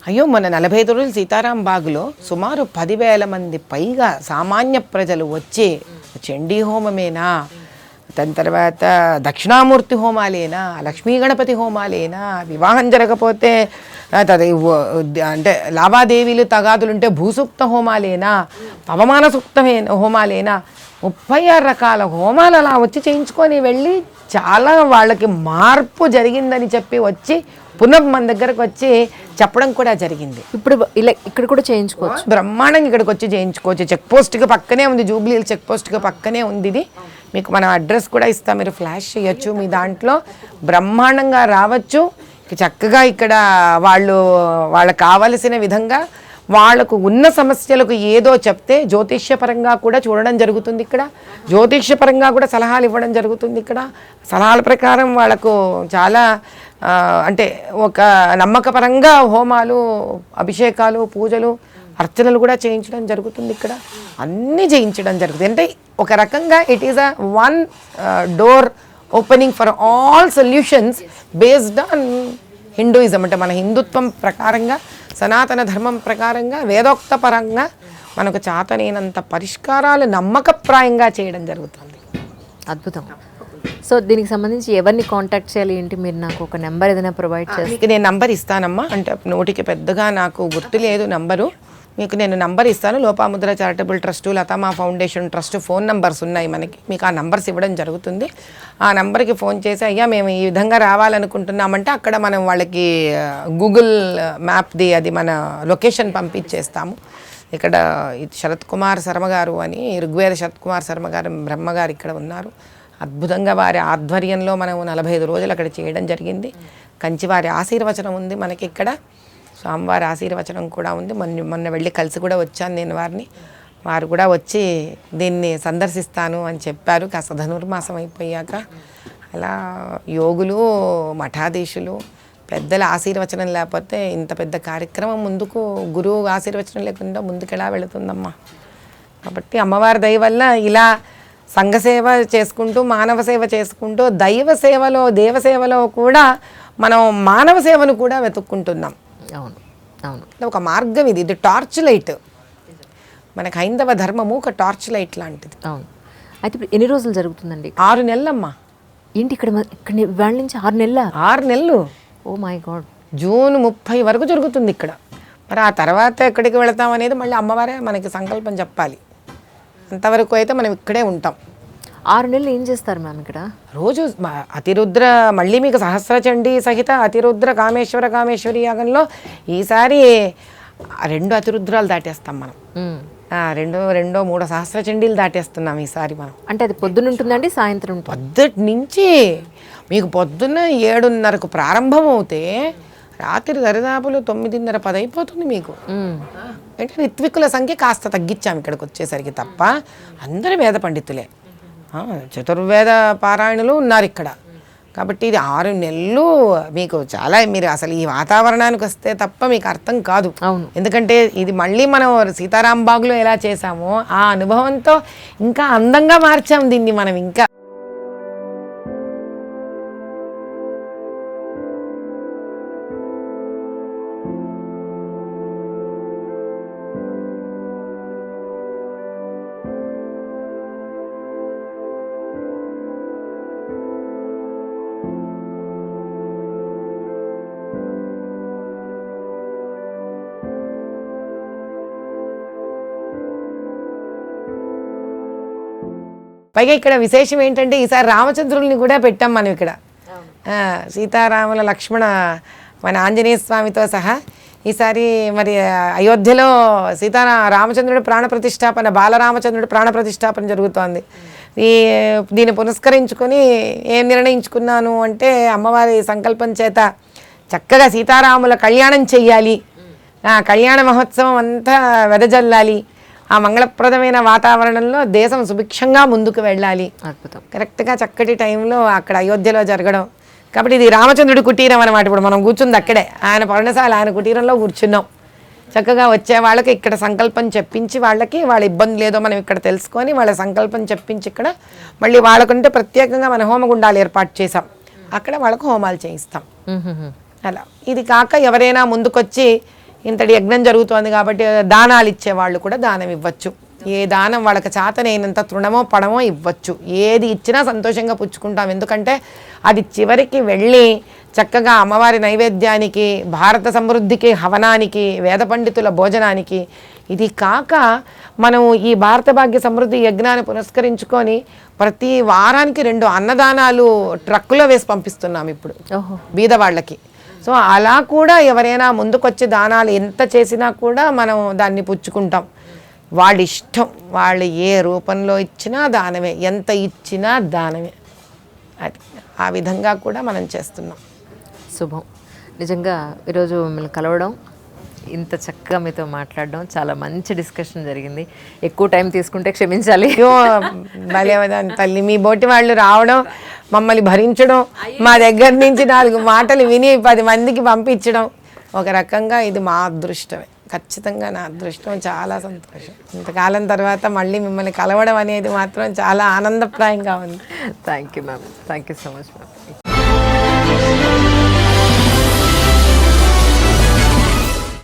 అయ్యో మన 45 రోజులు సీతారాం బాగులో సుమారు 10,000 మంది పైగా సామాన్య ప్రజలు వచ్చి చండీ హోమమేనా, దాని తర్వాత దక్షిణామూర్తి హోమాలేనా, లక్ష్మీ గణపతి హోమాలేనా, వివాహం జరగకపోతే అంటే లావాదేవీలు తగాదులుంటే భూసూక్త హోమాలేనా, పవమాన సూక్త హోమాలేనా, 36 రకాల హోమాలు అలా వచ్చి చేయించుకొని వెళ్ళి చాలా వాళ్ళకి మార్పు జరిగిందని చెప్పి వచ్చి పునః మన దగ్గరకు వచ్చి చెప్పడం కూడా జరిగింది. ఇప్పుడు ఇలా ఇక్కడ కూడా చేయించుకోవచ్చు, బ్రహ్మాండంగా ఇక్కడికి వచ్చి చేయించుకోవచ్చు. చెక్ పోస్ట్కి పక్కనే ఉంది, జూబ్లీహిల్ చెక్ పోస్ట్కి పక్కనే ఉంది ఇది. మీకు మనం అడ్రస్ కూడా ఇస్తాం, మీరు ఫ్లాష్ చేయొచ్చు, మీ దాంట్లో బ్రహ్మాండంగా రావచ్చు. చక్కగా ఇక్కడ వాళ్ళకు కావలసిన విధంగా వాళ్ళకు ఉన్న సమస్యలకు ఏదో చెప్తే జ్యోతిష్యపరంగా కూడా చూడడం జరుగుతుంది. ఇక్కడ జ్యోతిష్యపరంగా కూడా సలహాలు ఇవ్వడం జరుగుతుంది. ఇక్కడ సలహాల ప్రకారం వాళ్ళకు చాలా అంటే ఒక నమ్మకపరంగా హోమాలు, అభిషేకాలు, పూజలు, అర్చనలు కూడా చేయించడం జరుగుతుంది. ఇక్కడ అన్నీ చేయించడం జరుగుతుంది. అంటే ఒక రకంగా it is a one door opening for all solutions based on Hinduism. అంటే మన హిందుత్వం ప్రకారంగా, సనాతన ధర్మం ప్రకారంగా, వేదోక్త పరంగా మనకు చాతనైనంత పరిష్కారాలు నమ్మకప్రాయంగా చేయడం జరుగుతుంది. అద్భుతం. సో దీనికి సంబంధించి ఎవరిని కాంటాక్ట్ చేయాలి ఏంటి, మీరు నాకు ఒక నెంబర్ ఏదైనా ప్రొవైడ్ చేస్తే? మీకు నేను నంబర్ ఇస్తానమ్మా. అంటే నోటికి పెద్దగా నాకు గుర్తు లేదు నంబరు. మీకు నేను నంబర్ ఇస్తాను. Lopamudra charitable trust, Latama foundation trust phone numbers ఉన్నాయి మనకి. మీకు ఆ నంబర్స్ ఇవ్వడం జరుగుతుంది. ఆ నంబర్కి ఫోన్ చేసి అయ్యా మేము ఈ విధంగా రావాలనుకుంటున్నామంటే అక్కడ మనం వాళ్ళకి గూగుల్ మ్యాప్ది అది మన లొకేషన్ పంపించేస్తాము. ఇక్కడ శరత్ కుమార్ శర్మ గారు అని, ఋగ్వేద శరత్ కుమార్ శర్మ గారు బ్రహ్మగారు ఇక్కడ ఉన్నారు. అద్భుతంగా వారి ఆధ్వర్యంలో మనం 45 రోజులు అక్కడ చేయడం జరిగింది. కంచివారి ఆశీర్వచనం ఉంది మనకి ఇక్కడ, స్వామివారి ఆశీర్వచనం కూడా ఉంది. మొన్న వెళ్ళి కలిసి కూడా వచ్చాను నేను వారిని. వారు కూడా వచ్చి దీన్ని సందర్శిస్తాను అని చెప్పారు. కాస్త ధనుర్మాసం అయిపోయాక అలా యోగులు, మఠాధీశులు, పెద్దల ఆశీర్వచనం లేకపోతే ఇంత పెద్ద కార్యక్రమం ముందుకు, గురువు ఆశీర్వచనం లేకుండా ముందుకు ఎలా వెళుతుందమ్మా. కాబట్టి అమ్మవారి దయ వల్ల ఇలా సంఘసేవ చేసుకుంటూ, మానవ సేవ చేసుకుంటూ, దైవ సేవలో, దేవసేవలో కూడా మనం మానవ సేవను కూడా వెతుక్కుంటున్నాం. అవును అవును, ఒక మార్గం ఇది. ఇది టార్చ్ లైట్. మనకు హైందవ ధర్మము ఒక టార్చ్ లైట్ లాంటిది. అవును. అయితే ఇప్పుడు ఎన్ని రోజులు జరుగుతుందండి? 6 నెలలమ్మా. ఏంటి ఇక్కడ వాళ్ళ నుంచి 6 నెలల? 6 నెలలు. Oh my God. జూన్ 30 వరకు జరుగుతుంది ఇక్కడ. మరి ఆ తర్వాత ఎక్కడికి వెళతాం అనేది మళ్ళీ అమ్మవారే మనకి సంకల్పం చెప్పాలి. అంతవరకు అయితే మనం ఇక్కడే ఉంటాం. 6 నెలలు ఏం చేస్తారు మ్యామ్ ఇక్కడ? రోజు అతిరుద్ర, మళ్ళీ మీకు సహస్రచండీ సహిత అతిరుద్ర కామేశ్వరి యాగంలో ఈసారి 2 అతిరుద్రాలు దాటేస్తాం మనం. 2-3 సహస్రచండీలు దాటేస్తున్నాం ఈసారి మనం. అంటే అది పొద్దున్న ఉంటుందండి, సాయంత్రం ఉంటుంది? పొద్దుటి నుంచి మీకు పొద్దున్న 7:30కు ప్రారంభం అవుతే రాత్రి దరిదాపులు 9:30-10 అయిపోతుంది మీకు. అంటే ఋత్వికుల సంఖ్య కాస్త తగ్గించాము ఇక్కడికి వచ్చేసరికి, తప్ప అందరూ వేద పండితులే, చతుర్వేద పారాయణులు ఉన్నారు ఇక్కడ. కాబట్టి ఇది 6 నెలలు మీకు చాలా, మీరు అసలు ఈ వాతావరణానికి వస్తే తప్ప మీకు అర్థం కాదు. ఎందుకంటే ఇది మళ్ళీ మనం సీతారాం బాగులో ఎలా చేసామో ఆ అనుభవంతో ఇంకా అందంగా మార్చాం దీన్ని మనం. ఇంకా పైగా ఇక్కడ విశేషం ఏంటంటే ఈసారి రామచంద్రుల్ని కూడా పెట్టాం మనం ఇక్కడ. సీతారాముల, లక్ష్మణ, మన ఆంజనేయ స్వామితో సహా ఈసారి మరి అయోధ్యలో రామచంద్రుడి ప్రాణప్రతిష్టాపన, బాలరామచంద్రుడి ప్రాణప్రతిష్టాపన జరుగుతోంది. దీన్ని పురస్కరించుకొని ఏం నిర్ణయించుకున్నాను అంటే అమ్మవారి సంకల్పం చేత చక్కగా సీతారాముల కళ్యాణం చెయ్యాలి, కళ్యాణ మహోత్సవం అంతా వెదజల్లాలి, ఆ మంగళప్రదమైన వాతావరణంలో దేశం సుభిక్షంగా ముందుకు వెళ్ళాలి. అద్భుతం. కరెక్ట్గా చక్కటి టైంలో అక్కడ అయోధ్యలో జరగడం. కాబట్టి ఇది రామచంద్రుడి కుటీరం అనమాట. ఇప్పుడు మనం కూర్చుంది అక్కడే, ఆయన పర్ణశాల, ఆయన కుటీరంలో కూర్చున్నాం. చక్కగా వచ్చే వాళ్ళకి ఇక్కడ సంకల్పం చెప్పించి, వాళ్ళకి వాళ్ళ ఇబ్బంది లేదో మనం ఇక్కడ తెలుసుకొని వాళ్ళ సంకల్పం చెప్పించి ఇక్కడ మళ్ళీ వాళ్ళకంటే ప్రత్యేకంగా మన హోమగుండాలు ఏర్పాటు చేసాం. అక్కడ వాళ్ళకు హోమాలు చేయిస్తాం. అలా ఇది కాక ఎవరైనా ముందుకొచ్చి ఇంతటి యజ్ఞం జరుగుతోంది కాబట్టి దానాలు ఇచ్చేవాళ్ళు కూడా దానం ఇవ్వచ్చు. ఏ దానం వాళ్ళకి చేతనైనంత తృణమో పడమో ఇవ్వచ్చు. ఏది ఇచ్చినా సంతోషంగా పుచ్చుకుంటాం. ఎందుకంటే అది చివరికి వెళ్ళి చక్కగా అమ్మవారి నైవేద్యానికి, భారత సమృద్ధికి, హవనానికి, వేద పండితుల భోజనానికి. ఇది కాక మనం ఈ భారత భాగ్య సమృద్ధి యజ్ఞాన్ని పురస్కరించుకొని ప్రతి వారానికి 2 అన్నదానాలు ట్రక్కులో వేసి పంపిస్తున్నాం ఇప్పుడు బీదవాళ్ళకి. సో అలా కూడా ఎవరైనా ముందుకొచ్చి దానాలు ఎంత చేసినా కూడా మనం దాన్ని పుచ్చుకుంటాం. వాళ్ళ ఇష్టం, వాళ్ళు ఏ రూపంలో ఇచ్చినా దానమే, ఎంత ఇచ్చినా దానమే. అది ఆ విధంగా కూడా మనం చేస్తున్నాం. శుభం. నిజంగా ఈరోజు మిమ్మల్ని కలవడం, ఇంత చక్కగా మీతో మాట్లాడడం, చాలా మంచి డిస్కషన్ జరిగింది. ఎక్కువ టైం తీసుకుంటే క్షమించాలి. అయ్యో భలేవదాని తల్లి, మీ బోటి వాళ్ళు రావడం, మమ్మల్ని భరించడం, మా దగ్గర నుంచి 4 మాటలు విని 10 మందికి పంపించడం, ఒక రకంగా ఇది మా అదృష్టమే. ఖచ్చితంగా నా అదృష్టం. చాలా సంతోషం. ఇంతకాలం తర్వాత మళ్ళీ మిమ్మల్ని కలవడం అనేది మాత్రం చాలా ఆనందప్రాయంగా ఉంది. Thank you ma'am. Thank you so much ma'am.